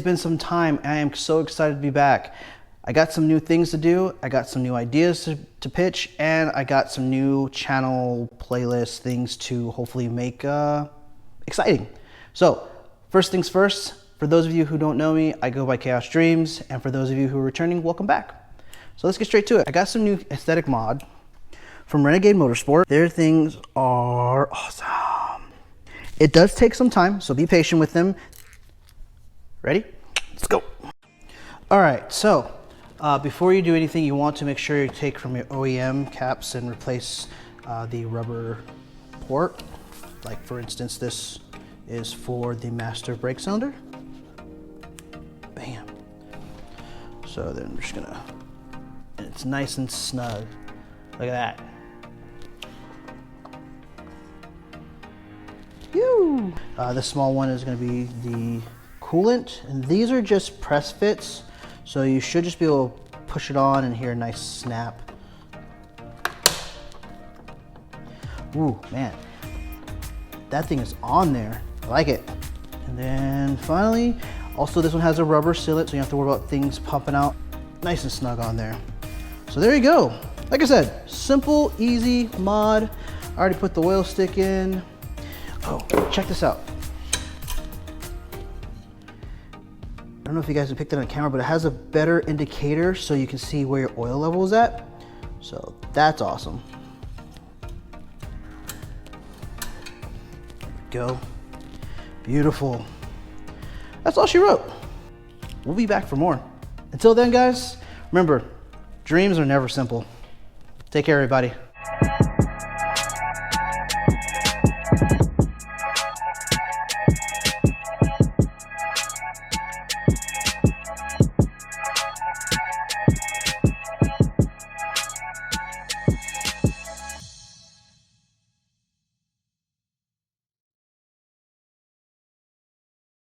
been some time. I am so excited to be back. I got some new things to do. I got some new ideas to pitch, and I got some new channel playlist things to hopefully make exciting. So first things first, for those of you who don't know me, I go by Chaos Dreams, and for those of you who are returning, welcome back. So let's get straight to it. I got some new aesthetic mod from Renegade Motorsport. Their things are awesome. It does take some time, so be patient with them. Ready? Let's go. All right, so before you do anything, you want to make sure you take from your OEM caps and replace the rubber port. Like for instance, this is for the master brake cylinder. Bam. So then I'm just gonna, and it's nice and snug. Look at that. Whew. This small one is gonna be the coolant, and these are just press fits. So you should just be able to push it on and hear a nice snap. Ooh, man. That thing is on there. I like it. And then finally, also this one has a rubber sealant, so you don't have to worry about things popping out. Nice and snug on there. So there you go. Like I said, simple, easy mod. I already put the oil stick in. Oh, check this out. I don't know if you guys can pick that on camera, but it has a better indicator so you can see where your oil level is at. So that's awesome. There we go. Beautiful. That's all she wrote. We'll be back for more. Until then, guys, remember, dreams are never simple. Take care, everybody.